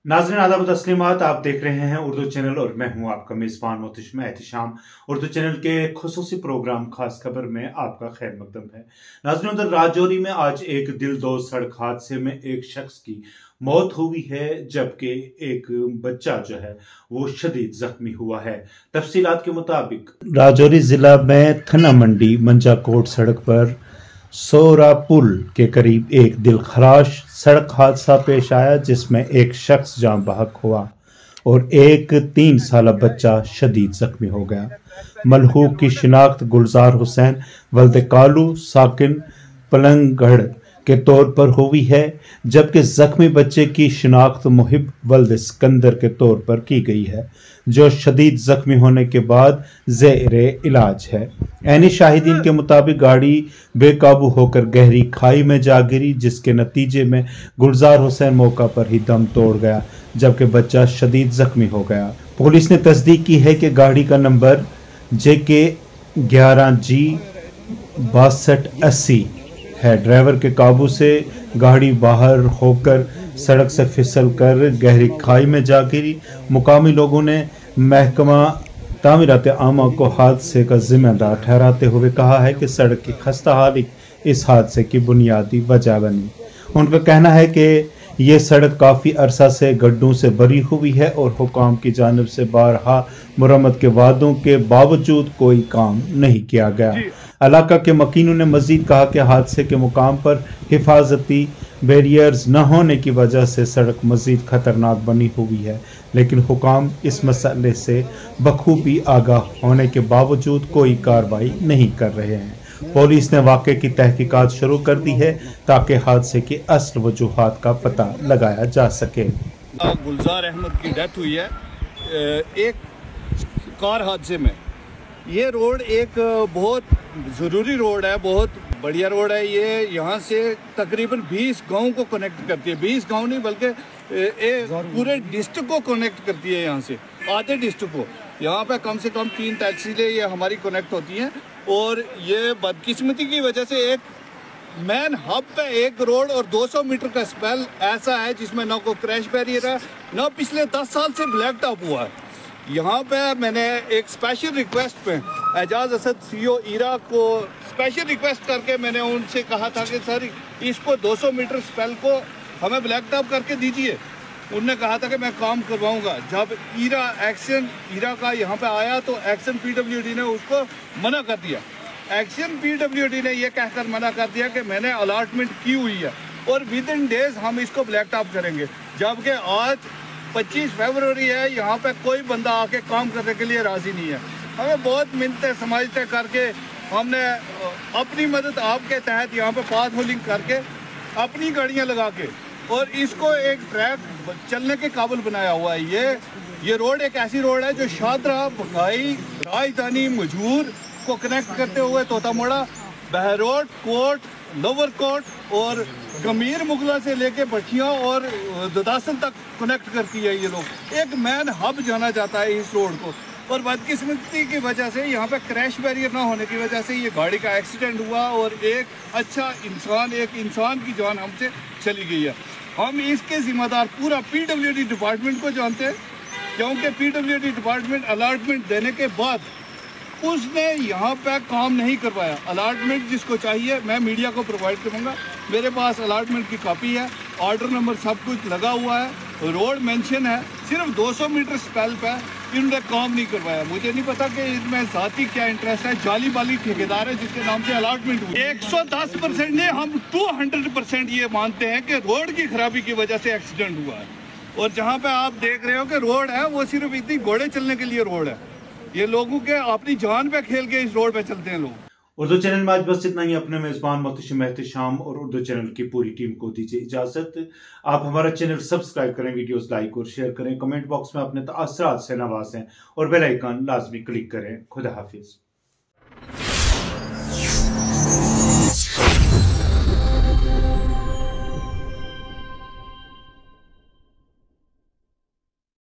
नाज़रीन आदाब तस्लीमात, आप देख रहे हैं उर्दू चैनल और मैं हूं आपका मेज़बान मोहतशम एहतिशाम। उर्दू चैनल के खुसूसी प्रोग्राम खास खबर में आपका खैर मकदम है। नाज़रीन, उधर राजौरी में आज एक दिलदोज़ सड़क हादसे में एक शख्स की मौत हुई है, जबकि एक बच्चा जो है वो शदीद जख्मी हुआ है। तफसीलात के मुताबिक राजौरी जिला में थना मंडी मंजाकोट सड़क पर सोरा पुल के करीब एक दिलखराश सड़क हादसा पेश आया, जिसमें एक शख्स जान बहक हुआ और एक 3 साल बच्चा शदीद जख्मी हो गया। मलहूक की शिनाख्त गुलजार हुसैन वल्द कालू साकिन पलंगगढ़ के तौर पर हुई है, जबकि जख्मी बच्चे की शिनाख्त मुहिब वल्द सिकंदर के तौर पर की गई है, जो शदीद जख्मी होने के बाद ज़ेरे इलाज है। ऐनी शाहिदीन के मुताबिक गाड़ी बेकाबू होकर गहरी खाई में जा गिरी, जिसके नतीजे में गुलजार हुसैन मौका पर ही दम तोड़ गया, जबकि बच्चा शदीद जख्मी हो गया। पुलिस ने तस्दीक की है कि गाड़ी का नंबर JK 11G 6280 है। ड्राइवर के काबू से गाड़ी बाहर होकर सड़क से फिसल कर गहरी खाई में जा गिरी। मुकामी लोगों ने महकमा तामीरात आमा को हादसे का जिम्मेदार ठहराते हुए कहा है कि सड़क की खस्ता हाली इस हादसे की बुनियादी वजह बनी। उनका कहना है कि ये सड़क काफ़ी अरसा से गड्ढों से भरी हुई है और हुकाम की जानिब से बारहा मुरम्मत के वादों के बावजूद कोई काम नहीं किया गया। इलाका के मकीनों ने मजीद कहा कि हादसे के मुकाम पर हिफाजती बैरियर्स न होने की वजह से सड़क मजीद खतरनाक बनी हुई है, लेकिन हुकाम इस मसले से बखूबी आगाह होने के बावजूद कोई कार्रवाई नहीं कर रहे हैं। पुलिस ने वाक़े की तहकीकात शुरू कर दी है ताकि हादसे की असल वजूहात का पता लगाया जा सके। गुलजार अहमद की डेथ हुई है एक कार हादसे में। ये रोड एक बहुत ज़रूरी रोड है, बहुत बढ़िया रोड है। ये यहाँ से तकरीबन 20 गाँव को कनेक्ट करती है। 20 गाँव नहीं बल्कि पूरे डिस्ट्रिक्ट को कनेक्ट करती है। यहाँ से आधे डिस्ट्रिक्ट को यहाँ पे कम से कम 3 तहसीलें ये हमारी कनेक्ट होती हैं। और ये बदकिस्मती की वजह से एक मेन हब पे एक रोड और 200 मीटर का स्पेल ऐसा है जिसमें ना कोई क्रैश बैरियर है, ना पिछले 10 साल से ब्लैक टॉप हुआ है। यहाँ पे मैंने एक स्पेशल रिक्वेस्ट पे एजाज असद CO ईरा को स्पेशल रिक्वेस्ट करके मैंने उनसे कहा था कि सर इसको 200 मीटर स्पेल को हमें ब्लैक टॉप करके दीजिए। उनने कहा था कि मैं काम करवाऊंगा। जब ईरा का यहाँ पे आया तो एक्शन PWD ने उसको मना कर दिया। एक्शन PWD ने यह कहकर मना कर दिया कि मैंने अलॉटमेंट की हुई है और विद इन डेज हम इसको ब्लैक टॉप करेंगे। जबकि आज 25 फरवरी है, यहाँ पे कोई बंदा आके काम करने के लिए राजी नहीं है। हमें बहुत मिन्नतें समझते करके हमने अपनी मदद आपके तहत यहाँ पे पाथ होलिंग करके अपनी गाड़ियाँ लगा के और इसको एक ट्रैक चलने के काबिल बनाया हुआ है। ये रोड एक ऐसी रोड है जो शादरा, बघाई, राजधानी, मजूर को कनेक्ट करते हुए तोतामोड़ा, बहरोड, कोट, लोअर कोट और गमीर मुगला से लेके बठिया और ददासन तक कनेक्ट करती है। ये लोग एक मैन हब जाना जाता है इस रोड को, और बदकिस्मती की वजह से यहाँ पे क्रैश बैरियर ना होने की वजह से ये गाड़ी का एक्सीडेंट हुआ और एक इंसान की जान हमसे चली गई है। हम इसके जिम्मेदार पूरा PWD डिपार्टमेंट को जानते हैं, क्योंकि PWD डिपार्टमेंट अलॉटमेंट देने के बाद उसने यहाँ पे काम नहीं करवाया। अलॉटमेंट जिसको चाहिए मैं मीडिया को प्रोवाइड करूँगा, मेरे पास अलॉटमेंट की कॉपी है, ऑर्डर नंबर सब कुछ लगा हुआ है, रोड मेंशन है। सिर्फ 200 मीटर स्पेल पे इन्होंने काम नहीं करवाया। मुझे नहीं पता कि इसमें ज़ाती क्या इंटरेस्ट है। जाली बाली ठेकेदार है जिसके नाम से अलॉटमेंट हुई। 110% ने हम 200% ये मानते हैं कि रोड की खराबी की वजह से एक्सीडेंट हुआ है। और जहाँ पे आप देख रहे हो कि रोड है वो सिर्फ इतनी घोड़े चलने के लिए रोड है। ये लोगों के अपनी जान पे खेल के इस रोड पे चलते हैं लोग। उर्दू चैनल में आज बस इतना ही। अपने मेजबान मोहतशम एहतिशाम और उर्दू चैनल की पूरी टीम को दीजिए इजाजत। आप हमारा चैनल सब्सक्राइब करें, वीडियोस लाइक और शेयर करें, कमेंट बॉक्स में अपने तासरात से नवाजें और बेल आइकन लाजमी क्लिक करें। खुदा हाफिज।